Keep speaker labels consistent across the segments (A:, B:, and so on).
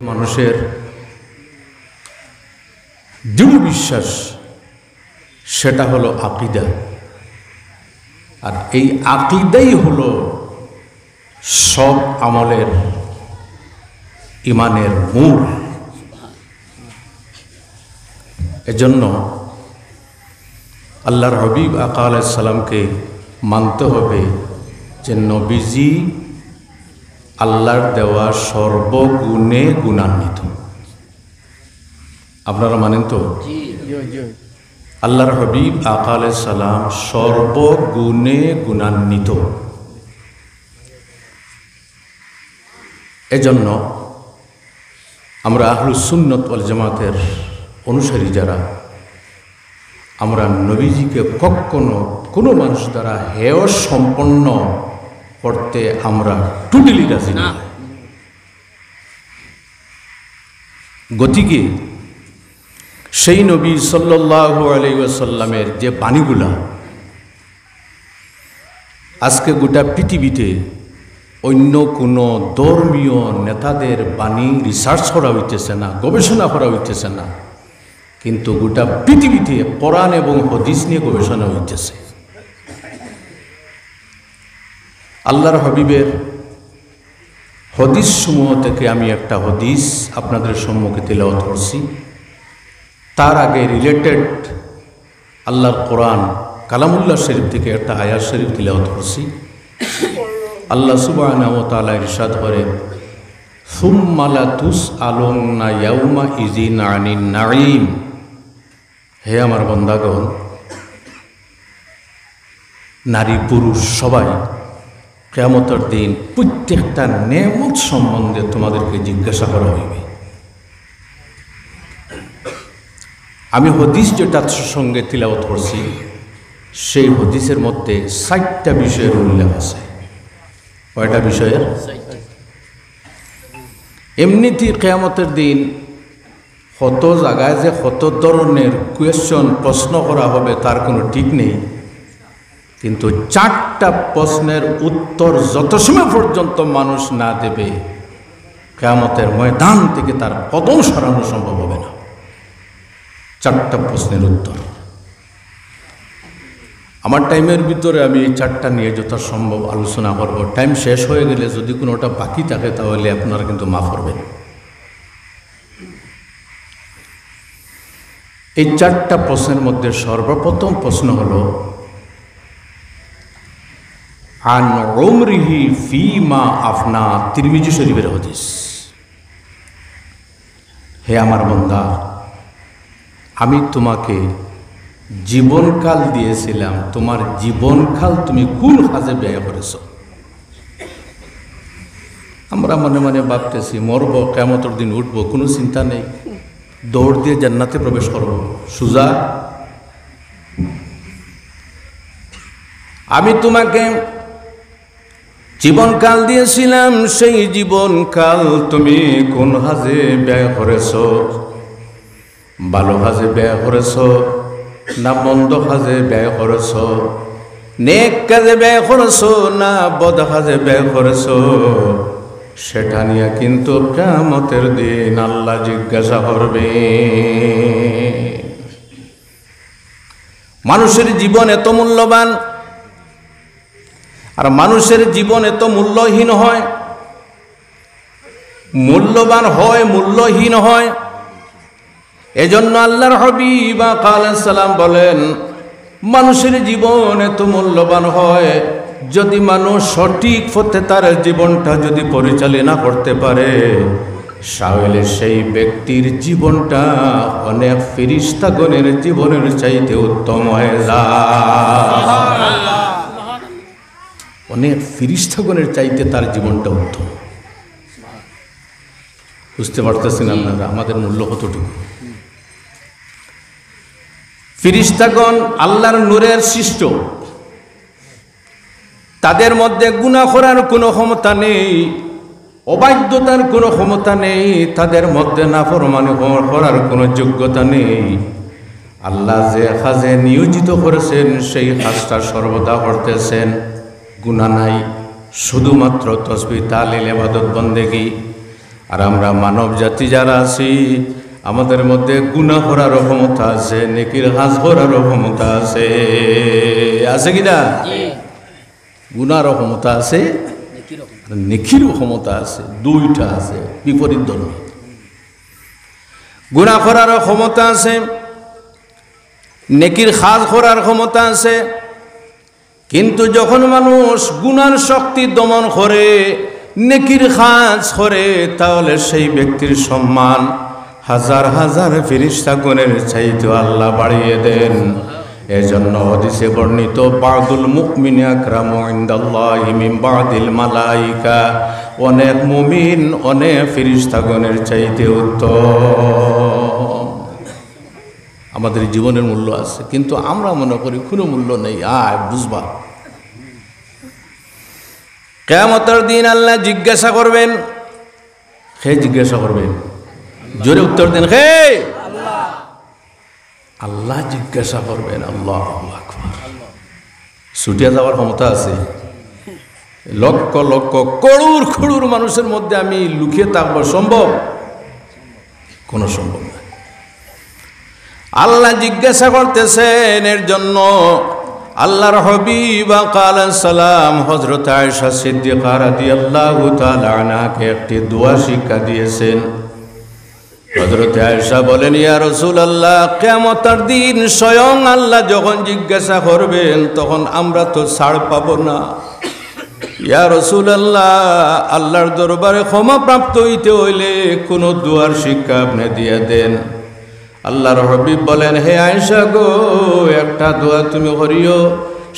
A: মানুষের দৃঢ় বিশ্বাস সেটা হলো আকীদা, আর এই আকীদাই হলো সব আমলের ঈমানের মূল। এজন্য আল্লাহর হাবিব আকা আলাইহিস সালামকে মানতে হবে যে নবীজি আল্লাহর দেওয়া সর্বগুণে গুণান্বিত। আপনারা মানেন তো? আল্লাহর হাবিব আকা আলাইহিস সালাম সর্বগুণে গুণান্বিত। এজন্য আমরা আহলুস সুন্নাত ওয়াল জামাতের অনুসারী যারা, আমরা নবীজিকে কখনো কোনো মানুষ দ্বারা হেয় সম্পন্ন করতে আমরা টোটালি রাজি না। গতিকে সেই নবী সাল্লাল্লাহু আলাইহি ওয়াসাল্লামের যে বাণীগুলা আজকে গোটা পৃথিবীতে অন্য কোনো ধর্মীয় নেতাদের বাণী রিসার্চ করা হইতেছে না, গবেষণা করা হইতেছে না, কিন্তু গোটা পৃথিবীতে কোরআন এবং হাদিস নিয়ে গবেষণা হইতেছে। আল্লাহর হাবিবের হাদিস সমূহ থেকে আমি একটা হাদিস আপনাদের সম্মুখে তিলাওয়াত করছি। তার আগে রিলেটেড আল্লাহর কোরআন কালামুল্লাহ শরীফ থেকে একটা আয়াত শরীফ তিলাওয়াত করছি। আল্লাহ সুবহানাহু ওয়া তাআলা ইরশাদ করেন, সুম্মা লা তুসআলুনা ইয়াউমা ইযিন আনিন নাঈম। হে আমার বান্দাগণ, নারী পুরুষ সবাই কিয়ামতের দিন প্রত্যেকটা নেয়ামত সম্বন্ধে তোমাদেরকে জিজ্ঞাসা করা হইবে। আমি হাদিস যেটার সঙ্গে তিলাওয়াত করছি সেই হাদিসের মধ্যে ৬০টা বিষয়ের উল্লেখ আছে। কয়টা বিষয়ের? এমনিতেই কিয়ামতের দিন কত জায়গায় যে কত ধরনের কোয়েশ্চন প্রশ্ন করা হবে তার কোনো ঠিক নেই, কিন্তু ৪টা প্রশ্নের উত্তর যত সময় পর্যন্ত মানুষ না দেবে কিয়ামতের ময়দান থেকে তার কদম সরানো সম্ভব হবে না। ৪টা প্রশ্নের উত্তর আমার টাইমের ভিতরে আমি এই ৪টা নিয়ে যথাসম্ভব আলোচনা করব। টাইম শেষ হয়ে গেলে যদি কোনোটা বাকি থাকে তাহলে আপনারা কিন্তু মাফ করবেন। এই ৪টা প্রশ্নের মধ্যে সর্বপ্রথম প্রশ্ন হলো আন উমরিহি ফিমা আফনা, তিরমিজি শরীফের হাদিস। হে আমার বান্দা, আমি তোমাকে জীবনকাল দিয়েছিলাম, তোমার জীবনকাল তুমি কোন কাজে ব্যয় করেছ? আমরা মনে মনে ভাবতেছি মরব, কিয়ামতের দিন উঠব, কোনো চিন্তা নেই, দৌড় দিয়ে জান্নাতে প্রবেশ করব, সুজা। আমি তোমাকে জীবনকাল দিয়েছিলাম, সেই জীবনকাল তুমি কোন কাজে ব্যয় করেছ? ভালো কাজে ব্যয় করেছ না মন্দ কাজে ব্যয় করেছ? নেক কাজে ব্যয় করেছ না বদ কাজে ব্যয় করেছ? সেটা নিয়ে কিন্তু কিয়ামতের দিন আল্লাহ জিজ্ঞাসা করবে। মানুষের জীবন এত মূল্যবান আর মানুষের জীবন এত মূল্যহীন হয়, মূল্যবান হয় মূল্যহীন হয়। এজন্য আল্লাহর হাবিব আকা আলাইহিস সালাম বলেন, মানুষের জীবন এত মূল্যবান হয় যদি মানুষ সঠিক পথে তার জীবনটা যদি পরিচালনা করতে পারে, তাহলে সেই ব্যক্তির জীবনটা অনেক ফেরেশতাগণের জীবনের চাইতে উত্তম হয়ে যায়। অনেক ফেরেশতাগণের চাইতে তার জীবনটা উত্তম। বুঝতে পারতেছেন আপনারা আমাদের মূল্য কতটুকু? ফেরেশতাগণ আল্লাহর নূরের সৃষ্ট, তাদের মধ্যে গুনাহ করার কোনো ক্ষমতা নেই, অবাধ্যতার কোনো ক্ষমতা নেই, তাদের মধ্যে নাফরমানি করার কোনো যোগ্যতা নেই। আল্লাহ যে কাজে নিয়োজিত করেছেন সেই কাজটা সর্বদা করতেছেন, গুনাহ নাই, শুধুমাত্র তাসবিহ তাহলিল ইবাদত বন্দেগী আর আমরা মানব জাতি যারা আছি আমাদের মধ্যে গুনাহ করারও ক্ষমতা আছে, নেকির কাজ করারও ক্ষমতা আছে। আছে কি না? গুনাহরও ক্ষমতা আছে, নেকিরও ক্ষমতা আছে, দুইটা আছে, বিপরীত ধর্মী। গুনাহ করারও ক্ষমতা আছে, নেকির কাজ করার ক্ষমতা আছে। কিন্তু যখন মানুষ গুনার শক্তি দমন করে, নেকির কাজ করে, তাহলে সেই ব্যক্তির সম্মান হাজার হাজার ফেরেশতাগণের চাইতে আল্লাহ বাড়িয়ে দেন। এজন্য হাদিসে বর্ণিত বাদুল মুমিন আকরামু ইনদাল্লাহি মিন বাদিল মালাইকা, অনেক মুমিন অনেক ফেরেশতাগণের চাইতে উত্তম। আমাদের জীবনের মূল্য আছে, কিন্তু আমরা মনে করি কোনো মূল্য নেই। বুঝবা, কিয়ামতের দিন আল্লাহ জিজ্ঞাসা করবেন। কে জিজ্ঞাসা করবেন? জোরে উত্তর দেন। কে? আল্লাহ জিজ্ঞাসা করবেন। আল্লাহু আকবার। ছুটিয়া যাওয়ার ক্ষমতা আছে? লক্ষ লক্ষ করুর করুর মানুষের মধ্যে আমি লুকিয়ে থাকবো সম্ভব? কোনো সম্ভব না। আল্লাহ জিজ্ঞাসা করতেছেন। এর জন্য আল্লাহর হাবিব আলাইহিস সালাম হযরত আয়েশা সিদ্দিকা রাদিয়াল্লাহু তাআলা আনহাকে একটি দোয়া শিক্ষা দিয়েছেন। হযরত আয়েশা বলেন, ইয়া রাসূলুল্লাহ, কিয়ামতের দিন স্বয়ং আল্লাহ যখন জিজ্ঞাসা করবেন তখন আমরা তো ছাড় পাবো না। ইয়া রাসূলুল্লাহ, আল্লাহর দরবারে ক্ষমা প্রাপ্ত হইতে হইলে কোন দোয়ার শিক্ষা আপনি দিয়ে দেন। আল্লাহর হাবিব বলেন, হে আয়েশা গো, একটা দোয়া তুমি করিও।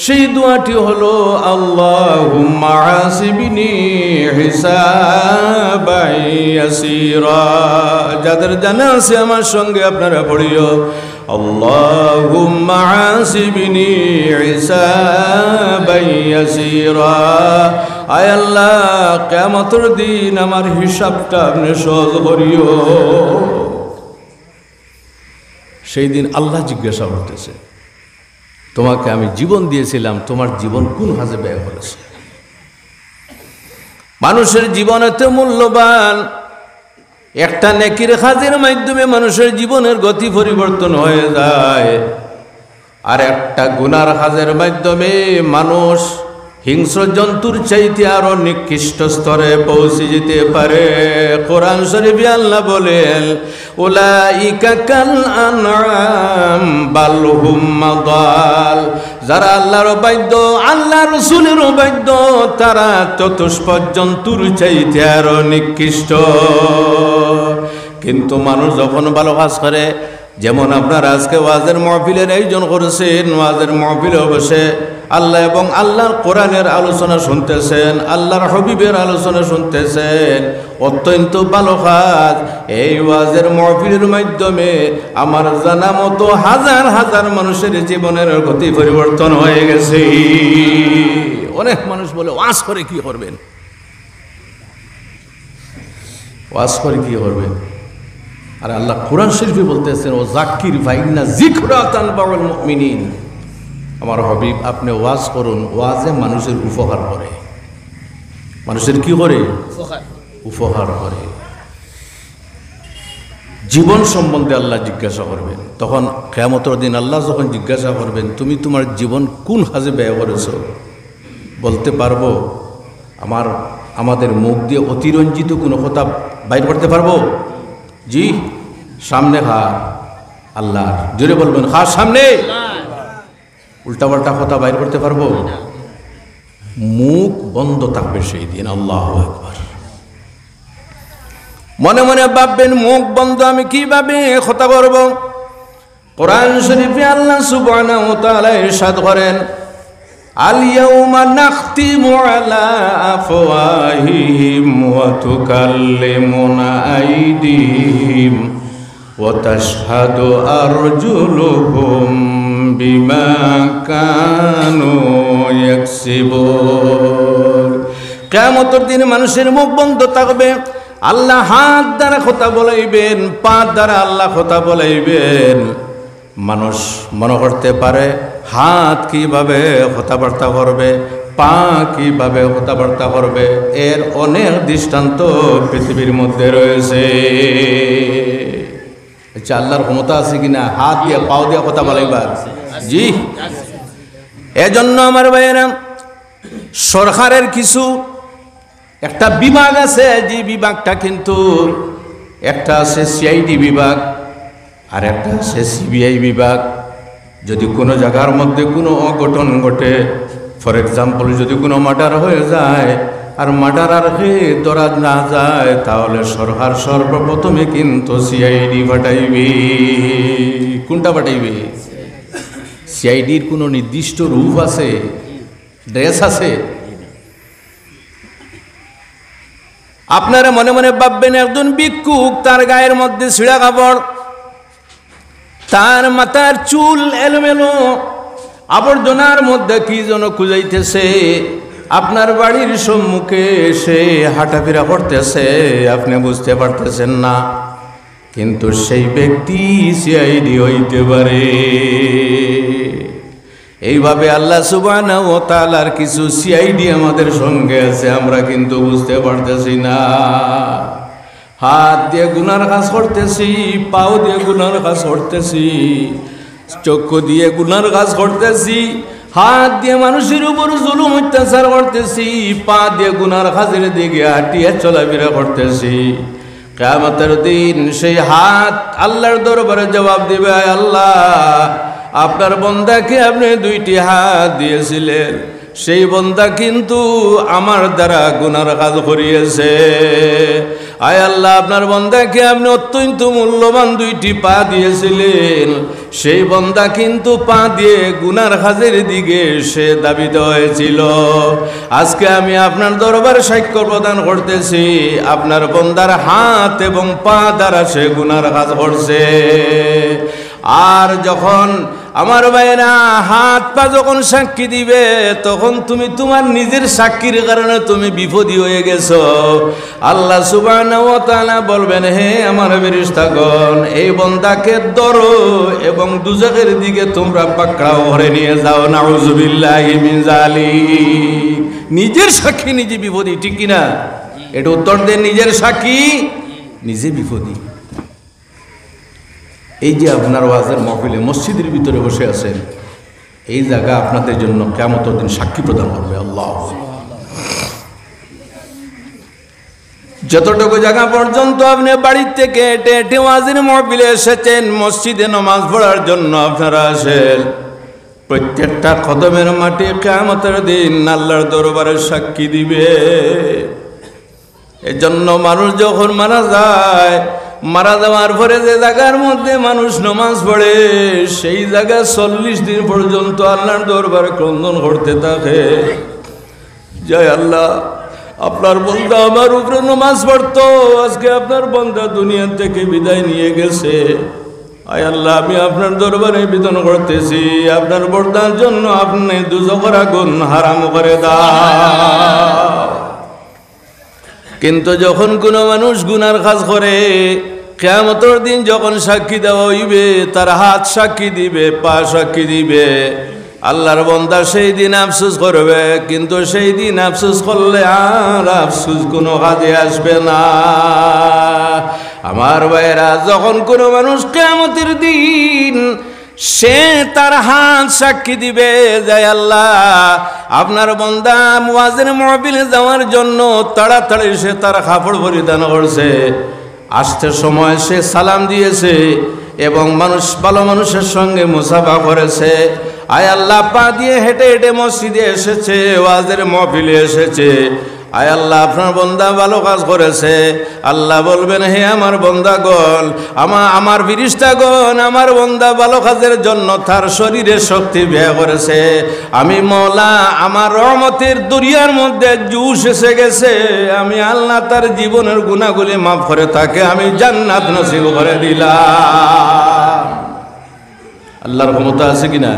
A: সেই দোয়াটি হলো আল্লাহুম্মা আসিবনি হিসাবান ইয়াসীরা। যাদের জানা আছে আমার সঙ্গে আপনারা পড়িও, আল্লাহুম্মা আসিবনি হিসাবান ইয়াসীরা। আয় আল্লাহ, কিয়ামতের দিন আমার হিসাবটা আপনি সহজ করিও। সেই দিন আল্লাহ জিজ্ঞাসা করতেছে, তোমাকে আমি জীবন দিয়েছিলাম, তোমার জীবন কোন কাজে ব্যয় করেছে? মানুষের জীবন এত মূল্যবান, একটা নেকির কাজের মাধ্যমে মানুষের জীবনের গতি পরিবর্তন হয়ে যায়, আর একটা গুনার কাজের মাধ্যমে মানুষ হিংস্র জন্তুর চাইতে আরো নিকৃষ্ট স্তরে পৌঁছে যেতে পারে। কোরআন শরীফে আল্লাহ বলেন, উলাইকা কাল আনআম বাল হুম আদাল। যারা আল্লাহর অবাধ্য, আল্লাহ রাসূলের অবাধ্য, তারা চতুষ্পদ জন্তুর চাইতে আরো নিকৃষ্ট। কিন্তু মানুষ যখন ভালো কাজ করে, যেমন আপনারা আজকে ওয়াজের মাহফিলের আয়োজন করেছেন, ওয়াজের মাহফিলে বসে আল্লাহ এবং আল্লাহর কোরআনের আলোচনা শুনতেছেন, আল্লাহর হাবিবের আলোচনা শুনতেছেন, অত্যন্ত ভালো কাজ। এই ওয়াজের মাহফিলের মাধ্যমে আমার জানা মতো হাজার হাজার মানুষের জীবনের গতি পরিবর্তন হয়ে গেছে। অনেক মানুষ বলে, ওয়াজ করে কি করবেন? ওয়াজ করে কি করবেন? আর আল্লাহ কোরআন শরীফে বলতেছেন, ও যাক্কির ফাইন্না যিকরা তানফাউল মুমিনিন। আমার হাবিব, আপনি ওয়াজ করুন, ওয়াজে মানুষের উপকার করে। মানুষের কি করে? উপকার করে। জীবন সম্বন্ধে আল্লাহ জিজ্ঞাসা করবেন। তখন কিয়ামতের দিন আল্লাহ যখন জিজ্ঞাসা করবেন, তুমি তোমার জীবন কোন কাজে ব্যয় করেছো, বলতে পারবো? আমাদের মুখ দিয়ে অতিরঞ্জিত কোনো কথা বাইর করতে পারবো? জি, সামনে খা আল্লাহ, জোরে বলবেন, খা সামনে। উল্টাপাল্টা কথা বাইর করতে পারবো? মুখ বন্ধ থাকবে সেই দিন। আল্লাহু আকবার। মনে মনে ভাববেন, মুখ বন্ধ, আমি কিভাবে কথা করব? কোরআন শরীফে আল্লাহ সুবহানাহু ওয়া তাআলা ইরশাদ করেন, আল ইয়াউমা নাখতিমু আলা আফওয়াহিহিম ওয়া তুকাল্লিমুনা আইদিহিম ওয়া তাশহাদু আরজুলুহুম বিমা কানু ইয়াকসিবুন। কিয়ামতের দিনে মানুষের মুখ বন্ধ থাকবে। আল্লাহ হাত দ্বারা কথা বলাইবেন, পা দ্বারা আল্লাহ কথা বলাইবেন। মানুষ মনে করতে পারে হাত কিভাবে কথাবার্তা করবে, পা কিভাবে কথাবার্তা করবে এর অনেক দৃষ্টান্ত পৃথিবীর মধ্যে রয়েছে। আচ্ছা, আল্লাহর ক্ষমতা আছে কিনা হাত দিয়ে পাও দিয়ে কথা বলাইবার? জি। এজন্য আমার ভাইয়েরা, সরকারের কিছু একটা বিভাগ আছে, যে বিভাগটা কিন্তু একটা আছে সিআইডি বিভাগ আর একটা আছে সিবিআই বিভাগ। যদি কোনো জায়গার মধ্যে কোনো অঘটন ঘটে, ফর এক্সাম্পল যদি কোনো মার্ডার হয়ে যায় আর মার্ডার আর ধরা না যায়, তাহলে সরকার সর্বপ্রথমে কিন্তু সিআইডি পাঠাইবে। কোনটা পাঠাইবে? সিআইডির কোনো নির্দিষ্ট রূপ আছে, ড্রেস আছে? আপনারা মনে মনে ভাববেন একজন ভিক্ষুক, তার গায়ের মধ্যে ছিঁড়া কাপড়, তার মাথার চুল এলোমেলো, আবর্জনার মধ্যে কি যেন খুঁজাইতেছে, আপনার বাড়ির সম্মুখে এসে হাঁটাফেরা করতেছে, আপনি বুঝতে পারতেছেন না, কিন্তু সেই ব্যক্তি সিআইডি হইতে পারে। এইভাবে আল্লাহ সুবহানাহু ওয়া তাআলার কিছু সিআইডি আমাদের সঙ্গে আছে, আমরা কিন্তু বুঝতে পারতেছি না। হাত দিয়ে গুনার কাজ করতেছি, পাও দিয়ে গুনার কাজ করতেছি, চক্ষু দিয়ে গুনার কাজ করতেছি, হাত দিয়ে মানুষের উপর জুলুম অত্যাচার করতেছি, পা দিয়ে গুনার কাজের দিকে হাঁটিয়ে চলাফেরা করতেছি। কিয়ামতের দিন সেই হাত আল্লাহর দরবারে জবাব দিবে, আল্লাহ আপনার বান্দাকে আপনি দুইটি হাত দিয়েছিলেন, সেই বান্দা কিন্তু আমার দ্বারা গুনার কাজ করিয়েছে। আয় আল্লাহ, আপনার বান্দাকে আপনি অত্যন্ত মূল্যবান দুইটি পা দিয়েছিলেন, সেই বান্দা কিন্তু পা দিয়ে গুনার কাজের দিকে সে দাবিত হয়েছিল। আজকে আমি আপনার দরবারে সাক্ষ্য প্রদান করতেছি, আপনার বান্দার হাত এবং পা দ্বারা সে গুনার কাজ করছে। আর যখন আমার ভাইরা হাত পা যখন সাক্ষী দিবে, তখন তুমি তোমার নিজের সাক্ষীর কারণে তুমি বিপদী হয়ে গেছো। আল্লাহ সুবহানাহু ওয়া তাআলা বলবেন, হে আমার ফেরেশতাগণ, এই বান্দাকে ধরো এবং দুজকের দিকে তোমরা পাকড়াও করে নিয়ে যাও। নাউযুবিল্লাহি মিন যালিক। নিজের সাক্ষী নিজে বিপদী, ঠিক কিনা? এটা উত্তর দেন, নিজের সাক্ষী নিজে বিপদী। এই যে আপনার ওয়াজের মাহফিলে মসজিদের ভিতরে বসে আছেন, এই জায়গা আপনাদের জন্য কিয়ামতের দিন সাক্ষী প্রদান করবে। আল্লাহ, যতটুকু জায়গা পর্যন্ত আপনি বাড়ির থেকে হেঁটে হেঁটে ওয়াজের মাহফিলে এসেছেন, মসজিদে নামাজ পড়ার জন্য আপনারা আসেন, প্রত্যেকটা কদমের মাটি কিয়ামতের দিন আল্লাহর দরবারে সাক্ষী দিবে। এজন্য মানুষ যখন মারা যায়, মারা যাওয়ার পরে যে জায়গার মধ্যে মানুষ নামাজ পড়ে, সেই জায়গা 40 দিন পর্যন্ত আল্লাহর দরবারে ক্রন্দন করতে থাকে। জয় আল্লাহ, আপনার বান্দা আমার উপরে নামাজ পড়তো, আজকে আপনার বান্দা দুনিয়া থেকে বিদায় নিয়ে গেছে। আয় আল্লাহ, আমি আপনার দরবারে বিধান করতেছি, আপনার বরদার জন্য আপনি দুজকের আগুন হারাম করে দাও। কিন্তু যখন কোনো মানুষ গুনার কাজ করে, কিয়ামতের দিন যখন সাক্ষী দেওয়া হইবে, তার হাত সাক্ষী দিবে, পা সাক্ষী দিবে, আল্লাহর বান্দা সেই দিন আফসোস করবে। কিন্তু সেই দিন আফসোস করলে আর আফসোস কোনো কাজে আসবে না। আমার ভাইরা, যখন কোনো মানুষ কিয়ামতের দিন সে তার হাত সাক্ষী দিবে, যায় আল্লাহ আপনার বান্দা ওয়াজের মাহফিলে যাওয়ার জন্য তাড়াতাড়ি সে তার কাপড় পরিধান করছে, আসতে সময় সে সালাম দিয়েছে এবং ভালো মানুষের সঙ্গে মুসাফা করেছে। আয় আল্লাহ, পা দিয়ে হেঁটে হেঁটে মসজিদে এসেছে, ওয়াজের মাহফিলে এসেছে। আয় আল্লাহ, আপনার বান্দা ভালো কাজ করেছে। আল্লাহ বলবেন, হে আমার বান্দাগণ, আমার ফেরেশতাগণ, আমার বান্দা ভালো কাজের জন্য তার শরীরে শক্তি ব্যয় করেছে। আমি মওলা আমার রহমতের দরিয়ার মধ্যে জুস এসে গেছে, আমি আল্লাহ তার জীবনের গুনাহগুলি মাফ করে তাকে আমি জান্নাত নসিব করে দিলাম। আল্লাহর ক্ষমতা আছে কিনা?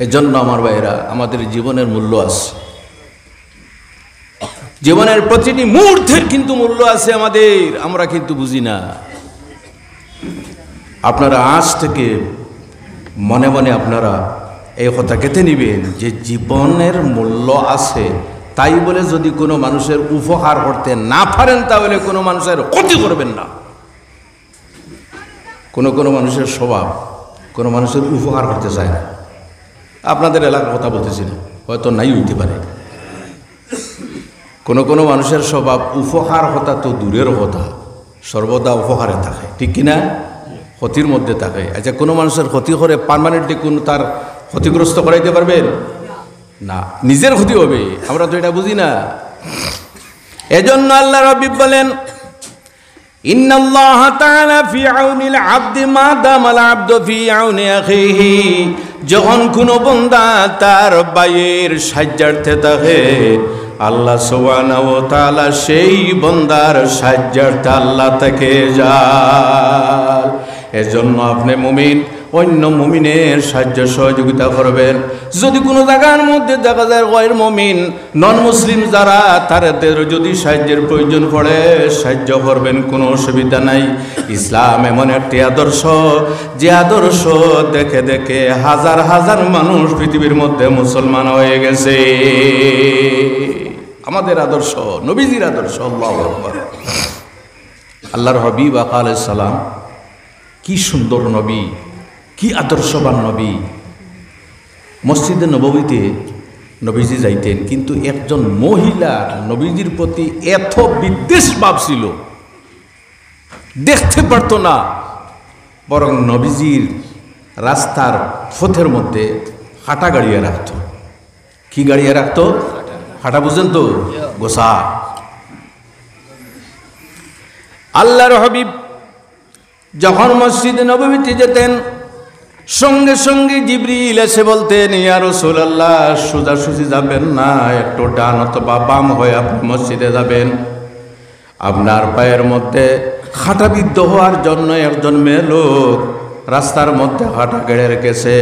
A: এজন্য আমার ভাইরা, আমাদের জীবনের মূল্য আছে, জীবনের প্রতিটি মুহূর্তের কিন্তু মূল্য আছে আমাদের, আমরা কিন্তু বুঝি না। আপনারা আজ থেকে মনে মনে আপনারা এই কথা কেটে নিবেন যে জীবনের মূল্য আছে, তাই বলে যদি কোনো মানুষের উপকার করতে না পারেন তাহলে কোনো মানুষের ক্ষতি করবেন না। কোনো মানুষের স্বভাব কোনো মানুষের উপকার করতে চায় না। আপনাদের এলাকার কথা বলতেছি না, হয়তো নাই হইতে পারে। কোনো মানুষের স্বভাব উপকার কথা তো দূরের কথা, সর্বদা উপকারে থাকে, ঠিক কিনা? ক্ষতির মধ্যে থাকে। আচ্ছা, কোনো মানুষের ক্ষতি করে পার্মানেন্টলি কোন তার ক্ষতিগ্রস্ত করাইতে পারবেন না, নিজের ক্ষতি হবে। আমরা তো এটা বুঝি না। এজন্য আল্লাহ রাব্বি বলেন, ইন্নাল্লাহা তাআলা ফি আউনিল আবদি মা দামাল আবদু ফি আউনি আখিহি। যখন কোনো বান্দা তার ভাইয়ের সাহায্যার্থে থাকে, আল্লাহ সুবহানাহু ওয়া তাআলা সেই বান্দার সাহায্যার্থে আল্লাহ থেকে যায়। এজন্য আপনি মুমিন অন্য মুমিনের সাহায্য সহযোগিতা করবেন। যদি কোনো জায়গার মধ্যে দেখা যায় গয়র মুমিন নন মুসলিম যারা, তাদের যদি সাহায্যের প্রয়োজন পড়ে সাহায্য করবেন, কোনো অসুবিধা নাই। ইসলাম এমন একটি আদর্শ, যে আদর্শ দেখে দেখে হাজার হাজার মানুষ পৃথিবীর মধ্যে মুসলমান হয়ে গেছে। আমাদের আদর্শ নবীজির আদর্শ। আল্লাহু আকবার। আল্লাহর হাবিব আলাইহিস সালাম কি সুন্দর নবী, কি আদর্শবান নবী। মসজিদে নববীতে নবীজি যাইতেন, কিন্তু একজন মহিলা নবীজির প্রতি এত বিদ্বেষ ভাব ছিল, দেখতে পারত না। বরং নবীজির রাস্তার পথের মধ্যে হাঁটা গাড়িয়ে রাখত। কি গাড়িয়ে রাখত? হাঁটা, বুঝেন তো, গোসা। আল্লাহর হাবিব যখন মসজিদে নববীতে যেতেন, সঙ্গে সঙ্গে জিবরিল এসে বলতেন, ইয়া রাসূলুল্লাহ, সোজাসুজি যাবেন না, একটু ডান অথবা বাম হয়ে আপনি মসজিদে যাবেন। আপনার পায়ের মধ্যে খাটাবিদ্ধ হওয়ার জন্য একজন মেয়ে লোক রাস্তার মধ্যে হাঁটা গেড়ে রেখেছে।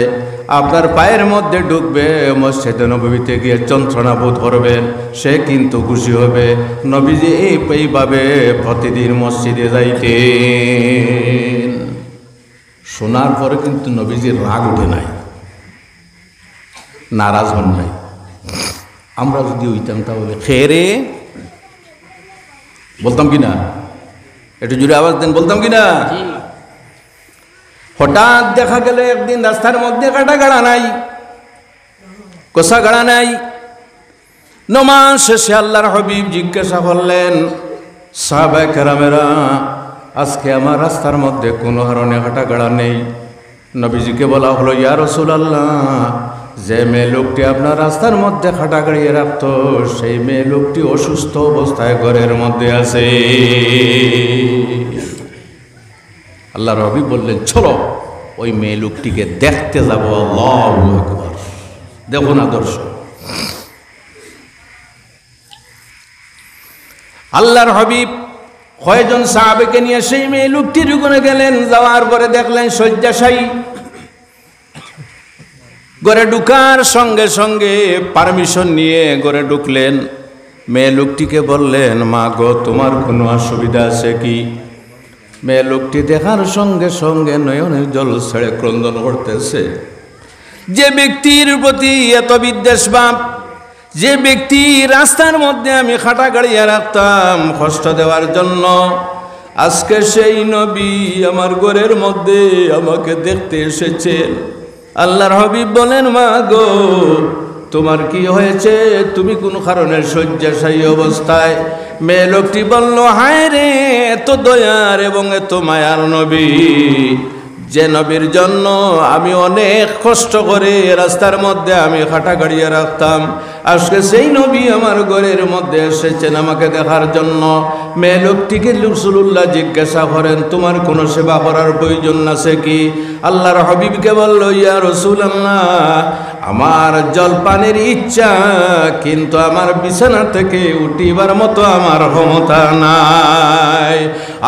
A: আপনার পায়ের মধ্যে ঢুকবে, মসজিদে নববীতে গিয়ে যন্ত্রণা বোধ করবেন, সে কিন্তু খুশি হবে। নবীজি এইভাবে প্রতিদিন মসজিদে যাইতেন। শোনার পরে কিন্তু নবীজির রাগ উঠে নাই, নারাজ হন নাই। আমরা যদি হইতাম তাহলে খেরে বলতাম কিনা? একটু জোরে আওয়াজ দেন, বলতাম কিনা? হঠাৎ দেখা গেল একদিন রাস্তার মধ্যে কাটা গাড়া নাই, কোষা গাড়া নাই। নমাজ শেষে আল্লাহর হাবিব জিজ্ঞাসা করলেন, সাহাবায়ে কেরামেরা, আজকে আমার রাস্তার মধ্যে কোনো কারণে হাঁটা গাড়া নেই। নবীজিকে বলা হলো, ইয়া রাসূলুল্লাহ, যে মেয়ে লোকটি আপনার রাস্তার মধ্যে হাঁটা গাড়িয়ে রাখত, সেই মেয়ে লোকটি অসুস্থ অবস্থায় ঘরের মধ্যে আছে। আল্লাহর হাবিব বললেন, চলো ওই মেয়ে লোকটিকে দেখতে যাব। আল্লাহু আকবার। দেখুন আদর্শ। আল্লাহর হাবিব কয়েকজন সাহাবাকে নিয়ে সেই মেয়ে লোকটির ওখানে গেলেন। যাওয়ার পরে দেখলেন শয্যাশায়ী। ঘরে ঢুকার সঙ্গে সঙ্গে পারমিশন নিয়ে ঘরে ঢুকলেন। মেয়ে লোকটিকে বললেন, মা গো, তোমার কোনো অসুবিধা আছে কি? মেয়ে লোকটি দেখার সঙ্গে সঙ্গে নয়নের জল ছেড়ে ক্রন্দন করতেছে। যে ব্যক্তির প্রতি এত বিদ্বেষ ভাব, যে ব্যক্তি রাস্তার মধ্যে আমি খাটা গাড়িয়ে রাখতাম কষ্ট দেওয়ার জন্য, আজকে সেই নবী আমার ঘরের মধ্যে আমাকে দেখতে এসেছেন। আল্লাহর হাবিব বলেন, মা গো, তোমার কি হয়েছে? তুমি কোন কারণে শয্যাশায়ী অবস্থায়? মেয়ে লোকটি বলল, হায় রে, এত দয়ার এবং এত মায়ার নবী, যে নবীর জন্য আমি অনেক কষ্ট করে রাস্তার মধ্যে আমি খাটা গাড়িয়ে রাখতাম, আজকে সেই নবী আমার ঘরের মধ্যে এসেছেন আমাকে দেখার জন্য। মেয়ে লোকটিকে রাসূলুল্লাহ জিজ্ঞাসা করেন, তোমার কোনো সেবা করার প্রয়োজন আছে কি? আল্লাহর হাবিবকে বলল, ইয়া রাসূলুল্লাহ, আমার জলপানের ইচ্ছা, কিন্তু আমার বিছানা থেকে উঠিবার মতো আমার ক্ষমতা নাই।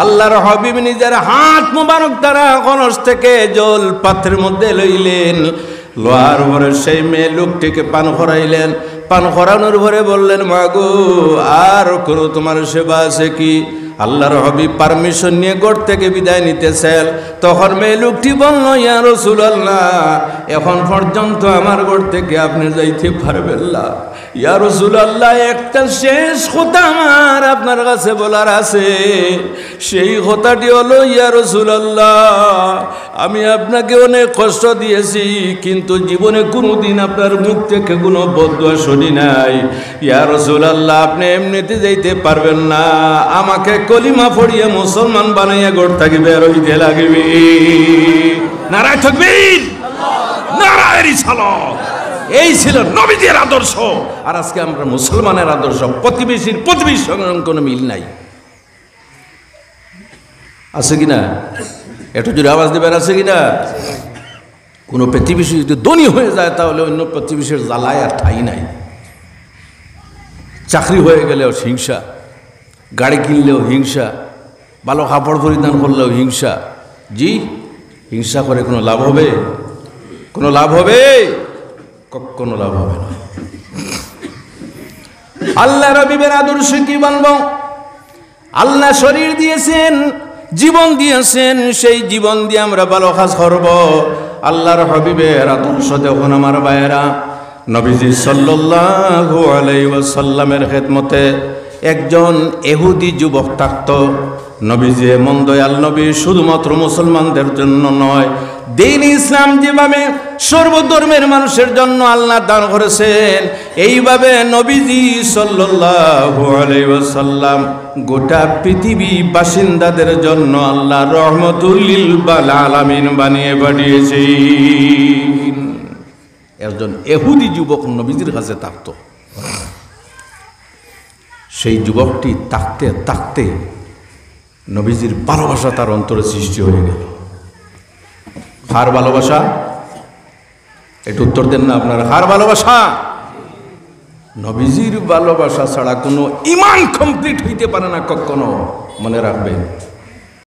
A: আল্লাহর হাবিব নিজের হাত মুবারক দ্বারা কলস থেকে জল পাত্রের মধ্যে লইলেন। লোহার পরে সেই মেয়ে লোকটিকে পান করাইলেন। পান করানোর পরে বললেন, মা গো, আর কোনো তোমার সেবা আছে কি? আল্লাহর হাবিব পারমিশন নিয়ে ঘর থেকে বিদায় নিতেছেন। তখন মেয়ে লোকটি বলল, ইয়া রাসূলুল্লাহ, এখন পর্যন্ত আমার ঘর থেকে আপনি যাইতে পারবেন না। ইয়া রাসূলুল্লাহ, একটা শেষ কথা আমার আপনার কাছে বলার আছে। সেই কথাটি হলো, ইয়া রাসূলুল্লাহ, আমি আপনাকে অনেক কষ্ট দিয়েছি, কিন্তু জীবনে কোনোদিন আপনার মুখ থেকে কোনো বদদুয়া শুনি নাই। ইয়া রাসূলুল্লাহ, আপনি এমনিতে যাইতে পারবেন না, আমাকে কলিমা পড়িয়ে মুসলমান বানাইয়া ঘর থেকে বের হইতে লাগবে। নারায়ে তাকবীর, নারায়ে রিসালাত। এই ছিল নবীদের আদর্শ। আর আজকে আমরা মুসলমানের আদর্শ, প্রতিবেশীর সঙ্গে কোনো মিল নাই। আছে কিনা? একটু জোরে আওয়াজ দেবেন, আছে কিনা? কোনো প্রতিবেশী যদি ধনী হয়ে যায় তাহলে অন্য প্রতিবেশীর জ্বালায় আর ঠাই নাই। চাকরি হয়ে গেলেও হিংসা, গাড়ি কিনলেও হিংসা, ভালো কাপড় পরিধান করলেও হিংসা। জি, হিংসা করে কোনো লাভ হবে? কোনো লাভ হবে? কোনো লাভ হবে না। আল্লাহ হাবিবের আদর্শ কি বলবো? আল্লাহ শরীর দিয়েছেন, জীবন দিয়েছেন, সেই জীবন দিয়ে আমরা ভালো কাজ করব। আল্লাহর হাবিবের আদর্শ দেখুন আমার ভাইয়েরা। নবীজি সাল্লাল্লাহু আলাইহি ওয়াসাল্লামের খেদমতে একজন ইহুদি যুবক থাকত। নবীজি এমন দয়াল নবী, শুধুমাত্র মুসলমানদের জন্য নয়, দ্বীন ইসলাম যেভাবে সর্বধর্মের মানুষের জন্য আল্লাহ দান করেছেন, এইভাবে নবীজি সাল্লাল্লাহু আলাইহি ওয়াসাল্লাম গোটা পৃথিবী বাসিন্দাদের জন্য আল্লাহ রহমতুল লিল আলামিন বানিয়ে পাঠিয়েছেন। একজন ইহুদি যুবক নবীজির কাছে থাকত। সেই যুবকটি থাকতে থাকতে নবীজির ভালোবাসা তার অন্তরে সৃষ্টি হয়ে গেল। কার ভালোবাসা? একটু উত্তর দেন না আপনারা। কার ভালোবাসা? নবীজির ভালোবাসা ছাড়া কোনো ঈমান কমপ্লিট হইতে পারে না কখনো, মনে রাখবেন।